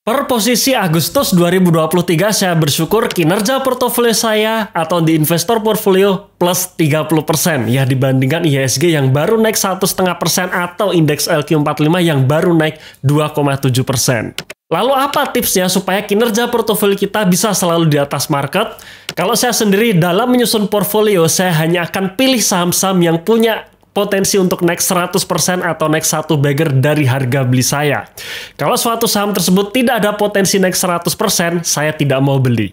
Per posisi Agustus 2023, saya bersyukur kinerja portofolio saya atau di investor portfolio plus 30% ya dibandingkan IHSG yang baru naik 1,5% atau indeks LQ45 yang baru naik 2,7%. Lalu apa tipsnya supaya kinerja portofolio kita bisa selalu di atas market? Kalau saya sendiri dalam menyusun portfolio, saya hanya akan pilih saham-saham yang punya potensi untuk naik 100% atau naik satu bagger dari harga beli saya. Kalau suatu saham tersebut tidak ada potensi naik 100%, saya tidak mau beli.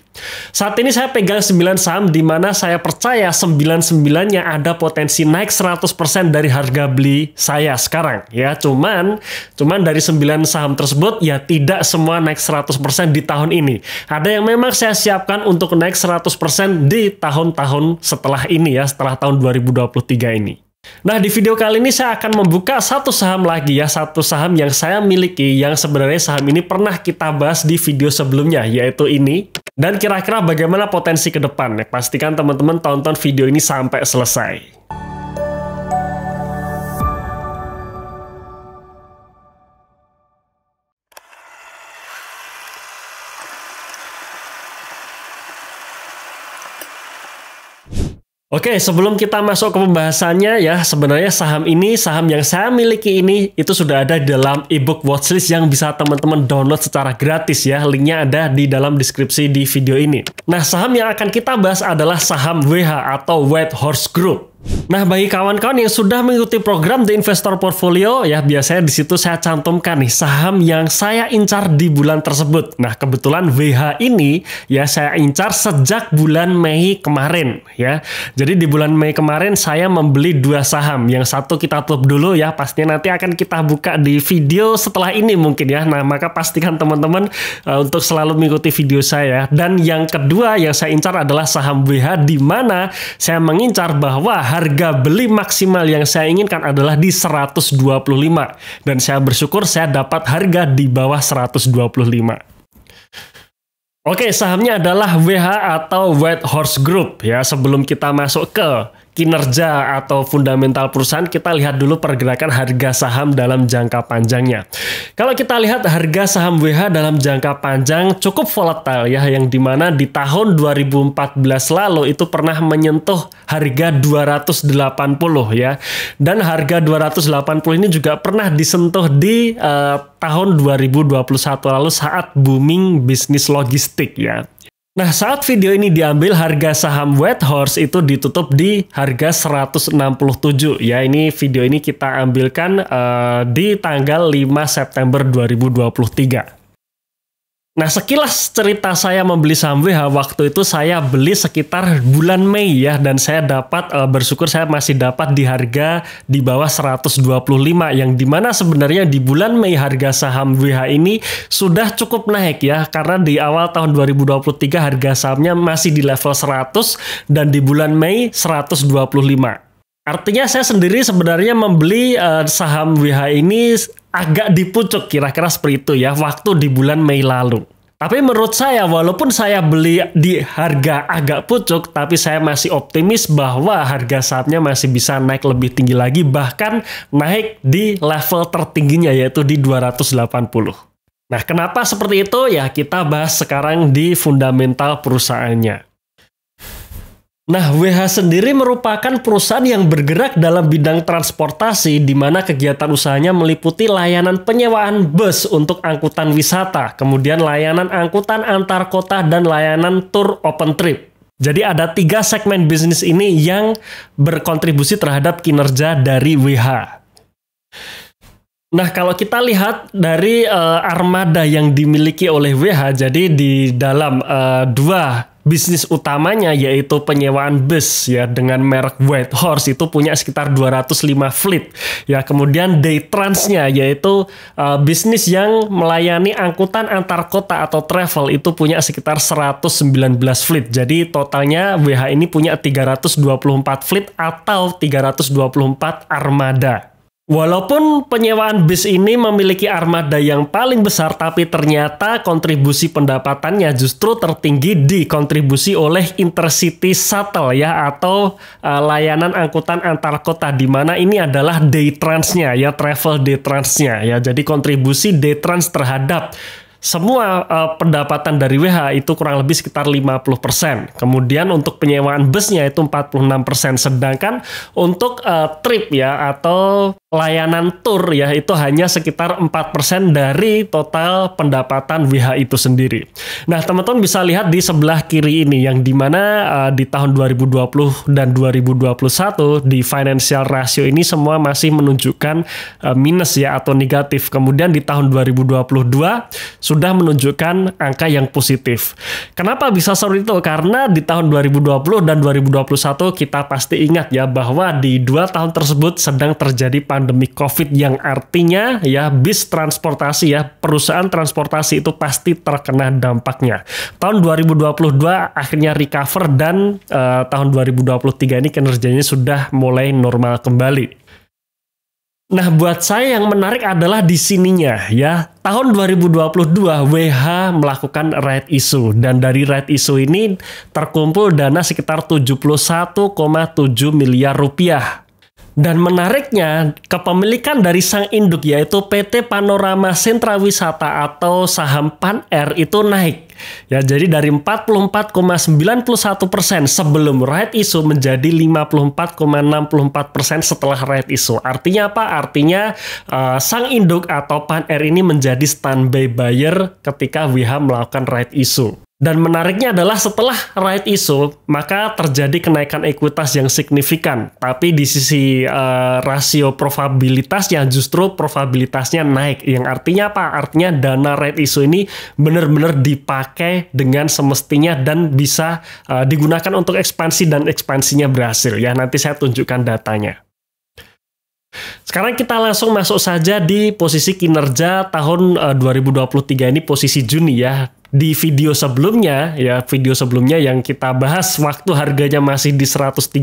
Saat ini saya pegang 9 saham di mana saya percaya 99-nya ada potensi naik 100% dari harga beli saya sekarang. Ya, cuman dari 9 saham tersebut ya tidak semua naik 100% di tahun ini. Ada yang memang saya siapkan untuk naik 100% di tahun-tahun setelah ini ya, setelah tahun 2023 ini. Nah, di video kali ini saya akan membuka satu saham lagi ya, satu saham yang saya miliki yang sebenarnya saham ini pernah kita bahas di video sebelumnya, yaitu ini. Dan kira-kira bagaimana potensi ke depan? Pastikan teman-teman tonton video ini sampai selesai. Oke, sebelum kita masuk ke pembahasannya ya, sebenarnya saham ini, saham yang saya miliki ini, itu sudah ada di dalam ebook watchlist yang bisa teman-teman download secara gratis ya. Linknya ada di dalam deskripsi di video ini. Nah, saham yang akan kita bahas adalah saham WH atau White Horse Group. Nah, bagi kawan-kawan yang sudah mengikuti program The Investor Portfolio, ya biasanya di situ saya cantumkan nih saham yang saya incar di bulan tersebut. Nah, kebetulan WH ini ya saya incar sejak bulan Mei kemarin ya. Jadi di bulan Mei kemarin saya membeli 2 saham. Yang satu kita tutup dulu ya, pastinya nanti akan kita buka di video setelah ini mungkin ya. Nah, maka pastikan teman-teman untuk selalu mengikuti video saya. Dan yang kedua yang saya incar adalah saham WH, di mana saya mengincar bahwa harga beli maksimal yang saya inginkan adalah di 125. Dan saya bersyukur saya dapat harga di bawah 125. Oke, sahamnya adalah WH atau White Horse Group ya. Sebelum kita masuk ke kinerja atau fundamental perusahaan, kita lihat dulu pergerakan harga saham dalam jangka panjangnya. Kalau kita lihat harga saham WH dalam jangka panjang cukup volatile ya, yang dimana di tahun 2014 lalu itu pernah menyentuh harga 280 ya. Dan harga 280 ini juga pernah disentuh di tahun 2021 lalu saat booming bisnis logistik ya. Nah, saat video ini diambil, harga saham White Horse itu ditutup di harga 167 ya. Ini video ini kita ambilkan di tanggal 5 September 2023. Nah, sekilas cerita saya membeli saham WH, waktu itu saya beli sekitar bulan Mei ya, dan saya dapat bersyukur saya masih dapat di harga di bawah 125, yang dimana sebenarnya di bulan Mei harga saham WH ini sudah cukup naik ya, karena di awal tahun 2023 harga sahamnya masih di level 100 dan di bulan Mei 125. Artinya saya sendiri sebenarnya membeli saham WH ini agak di pucuk, kira-kira seperti itu ya, waktu di bulan Mei lalu. Tapi menurut saya, walaupun saya beli di harga agak pucuk, tapi saya masih optimis bahwa harga sahamnya masih bisa naik lebih tinggi lagi, bahkan naik di level tertingginya yaitu di 280. Nah, kenapa seperti itu? Ya, kita bahas sekarang di fundamental perusahaannya. Nah, WH sendiri merupakan perusahaan yang bergerak dalam bidang transportasi, di mana kegiatan usahanya meliputi layanan penyewaan bus untuk angkutan wisata, kemudian layanan angkutan antar kota, dan layanan tour open trip. Jadi ada 3 segmen bisnis ini yang berkontribusi terhadap kinerja dari WH. Nah, kalau kita lihat dari armada yang dimiliki oleh WH, jadi di dalam 2 bisnis utamanya yaitu penyewaan bus ya dengan merek White Horse itu punya sekitar 205 fleet ya. Kemudian Daytrans-nya yaitu bisnis yang melayani angkutan antar kota atau travel itu punya sekitar 119 fleet. Jadi totalnya WH ini punya 324 fleet atau 324 armada. Walaupun penyewaan bis ini memiliki armada yang paling besar, tapi ternyata kontribusi pendapatannya justru tertinggi dikontribusi oleh Intercity Shuttle ya, atau layanan angkutan antar kota, di mana ini adalah Daytrans-nya ya, travel Daytrans-nya ya. Jadi kontribusi Daytrans terhadap semua pendapatan dari WH itu kurang lebih sekitar 50%. Kemudian untuk penyewaan busnya itu 46%. Sedangkan untuk trip ya atau layanan tour ya itu hanya sekitar 4% dari total pendapatan WH itu sendiri. Nah, teman-teman bisa lihat di sebelah kiri ini yang dimana di tahun 2020 dan 2021 di financial ratio ini semua masih menunjukkan minus ya atau negatif. Kemudian di tahun 2022 sudah menunjukkan angka yang positif. Kenapa bisa seperti itu? Karena di tahun 2020 dan 2021 kita pasti ingat ya bahwa di 2 tahun tersebut sedang terjadi pandemi COVID yang artinya ya bis transportasi ya perusahaan transportasi itu pasti terkena dampaknya. Tahun 2022 akhirnya recover dan tahun 2023 ini kinerjanya sudah mulai normal kembali. Nah, buat saya yang menarik adalah di sininya ya. Tahun 2022 WH melakukan right issue dan dari right issue ini terkumpul dana sekitar 71,7 miliar rupiah. Dan menariknya, kepemilikan dari sang induk yaitu PT Panorama Sentra Wisata atau saham PAN-R itu naik. Ya, jadi dari 44,91% sebelum right issue menjadi 54,64% setelah right issue. Artinya apa? Artinya sang induk atau PAN-R ini menjadi standby buyer ketika WH melakukan right issue. Dan menariknya adalah setelah right issue, maka terjadi kenaikan ekuitas yang signifikan. Tapi di sisi rasio probabilitasnya, justru probabilitasnya naik. Yang artinya apa? Artinya dana right issue ini benar-benar dipakai dengan semestinya dan bisa digunakan untuk ekspansi dan ekspansinya berhasil. Ya, nanti saya tunjukkan datanya. Sekarang kita langsung masuk saja di posisi kinerja tahun 2023 ini posisi Juni ya. Di video sebelumnya yang kita bahas waktu harganya masih di 135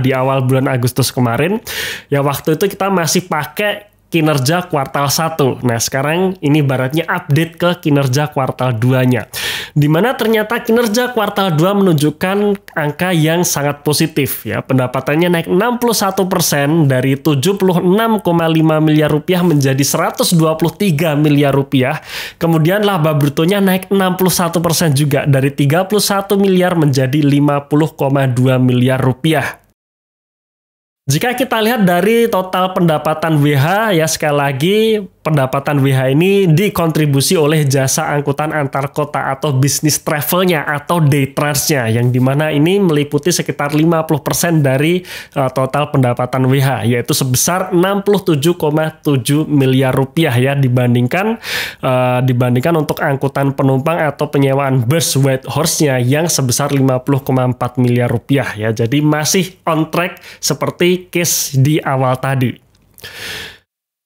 di awal bulan Agustus kemarin, ya waktu itu kita masih pakai kinerja kuartal 1. Nah, sekarang ini ibaratnya update ke kinerja kuartal 2-nya. Di mana ternyata kinerja kuartal 2 menunjukkan angka yang sangat positif ya. Pendapatannya naik 61% dari 76,5 miliar rupiah menjadi 123 miliar rupiah. Kemudian laba brutonya naik 61% juga dari 31 miliar menjadi 50,2 miliar rupiah. Jika kita lihat dari total pendapatan WH ya sekali lagi pendapatan WH ini dikontribusi oleh jasa angkutan antar kota atau bisnis travelnya atau day transnya yang dimana ini meliputi sekitar 50% dari total pendapatan WH yaitu sebesar 67,7 miliar rupiah ya dibandingkan untuk angkutan penumpang atau penyewaan bus White Horse-nya yang sebesar 50,4 miliar rupiah ya. Jadi masih on track seperti case di awal tadi.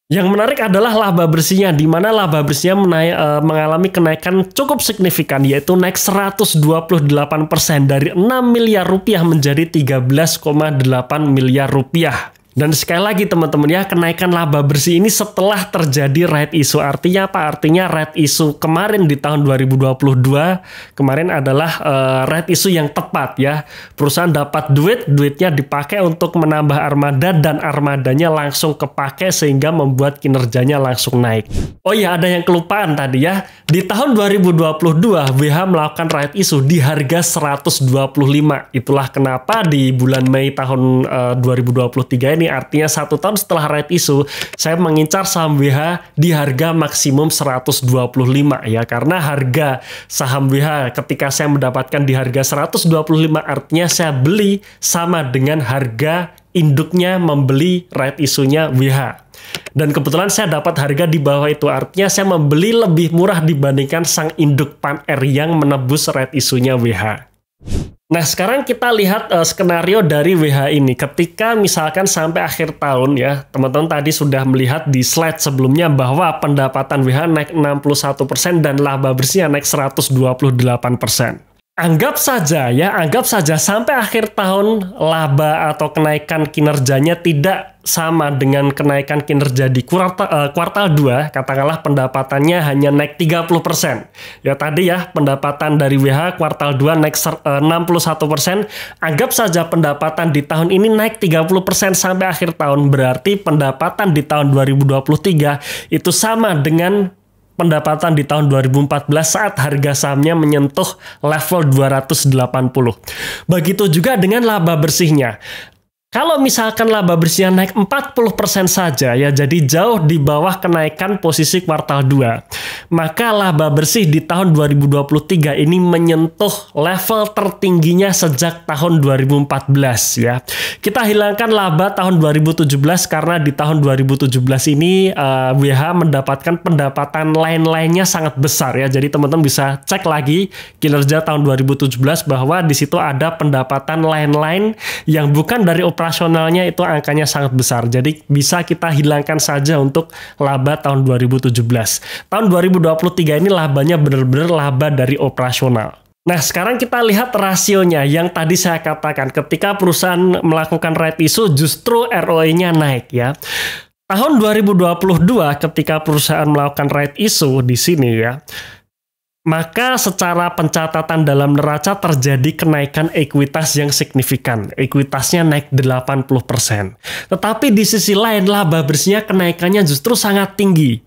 Yang menarik adalah laba bersihnya, di mana laba bersihnya mengalami kenaikan cukup signifikan, yaitu naik 128% dari 6 miliar rupiah menjadi 13,8 miliar rupiah. Dan sekali lagi teman-teman ya, kenaikan laba bersih ini setelah terjadi right issue. Artinya apa? Artinya right issue kemarin di tahun 2022 kemarin adalah right issue yang tepat ya. Perusahaan dapat duitnya dipakai untuk menambah armada dan armadanya langsung kepake sehingga membuat kinerjanya langsung naik. Oh iya, ada yang kelupaan tadi ya. Di tahun 2022 WH melakukan right issue di harga 125. Itulah kenapa di bulan Mei tahun 2023 ini artinya 1 tahun setelah right issue, saya mengincar saham WH di harga maksimum 125 ya, karena harga saham WH ketika saya mendapatkan di harga 125 artinya saya beli sama dengan harga induknya membeli right issue-nya WH. Dan kebetulan saya dapat harga di bawah itu, artinya saya membeli lebih murah dibandingkan sang induk PAN-R yang menebus right issue-nya WH. Nah, sekarang kita lihat skenario dari WH ini. Ketika misalkan sampai akhir tahun ya, teman-teman tadi sudah melihat di slide sebelumnya bahwa pendapatan WH naik 61% dan laba bersihnya naik 128%. Anggap saja sampai akhir tahun laba atau kenaikan kinerjanya tidak sama dengan kenaikan kinerja di kuartal 2, katakanlah pendapatannya hanya naik 30%. Ya tadi ya, pendapatan dari WH kuartal 2 naik 61%. Anggap saja pendapatan di tahun ini naik 30% sampai akhir tahun. Berarti pendapatan di tahun 2023 itu sama dengan pendapatan di tahun 2014 saat harga sahamnya menyentuh level 280. Begitu juga dengan laba bersihnya. Kalau misalkan laba bersihnya naik 40% saja ya, jadi jauh di bawah kenaikan posisi kuartal 2. Maka laba bersih di tahun 2023 ini menyentuh level tertingginya sejak tahun 2014 ya. Kita hilangkan laba tahun 2017 karena di tahun 2017 ini WH mendapatkan pendapatan lain-lainnya sangat besar ya. Jadi teman-teman bisa cek lagi kinerja tahun 2017 bahwa di situ ada pendapatan lain-lain yang bukan dari operasionalnya, itu angkanya sangat besar. Jadi bisa kita hilangkan saja untuk laba tahun 2017. Tahun 2023 ini labanya benar-benar laba dari operasional. Nah, sekarang kita lihat rasionya yang tadi saya katakan ketika perusahaan melakukan right issue justru ROE-nya naik ya. Tahun 2022 ketika perusahaan melakukan right issue di sini ya, maka secara pencatatan dalam neraca terjadi kenaikan ekuitas yang signifikan. Ekuitasnya naik 80%. Tetapi di sisi lain laba bersihnya kenaikannya justru sangat tinggi.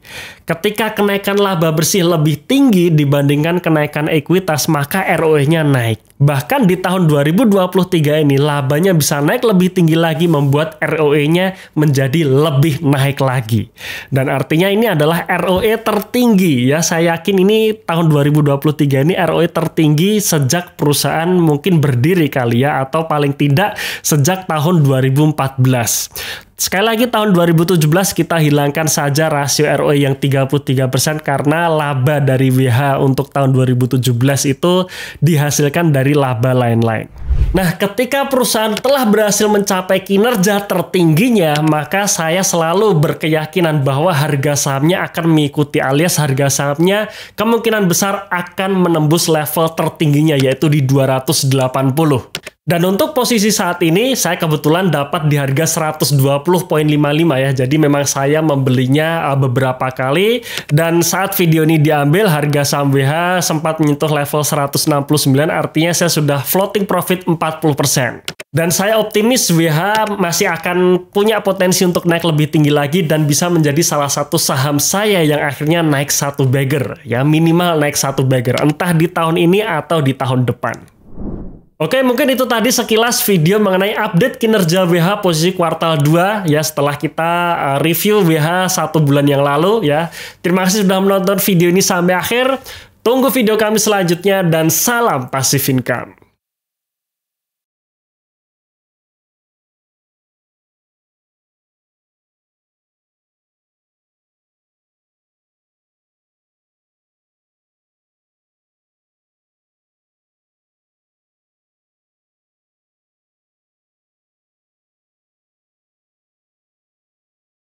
Ketika kenaikan laba bersih lebih tinggi dibandingkan kenaikan ekuitas, maka ROE-nya naik. Bahkan di tahun 2023 ini labanya bisa naik lebih tinggi lagi, membuat ROE-nya menjadi lebih naik lagi. Dan artinya ini adalah ROE tertinggi ya. Saya yakin ini tahun 2023 ini ROE tertinggi sejak perusahaan mungkin berdiri kali ya, atau paling tidak sejak tahun 2014. Sekali lagi tahun 2017 kita hilangkan saja rasio ROE yang 33% karena laba dari WH untuk tahun 2017 itu dihasilkan dari laba lain-lain. Nah, ketika perusahaan telah berhasil mencapai kinerja tertingginya, maka saya selalu berkeyakinan bahwa harga sahamnya akan mengikuti, alias harga sahamnya kemungkinan besar akan menembus level tertingginya yaitu di 280. Dan untuk posisi saat ini, saya kebetulan dapat di harga 120.55 ya. Jadi memang saya membelinya beberapa kali. Dan saat video ini diambil, harga saham WH sempat menyentuh level 169. Artinya saya sudah floating profit 40%. Dan saya optimis WH masih akan punya potensi untuk naik lebih tinggi lagi dan bisa menjadi salah satu saham saya yang akhirnya naik satu bagger. Ya, minimal naik satu bagger. Entah di tahun ini atau di tahun depan. Oke, mungkin itu tadi sekilas video mengenai update kinerja WH posisi kuartal 2 ya, setelah kita review WH 1 bulan yang lalu ya. Terima kasih sudah menonton video ini sampai akhir. Tunggu video kami selanjutnya dan salam Passive Income.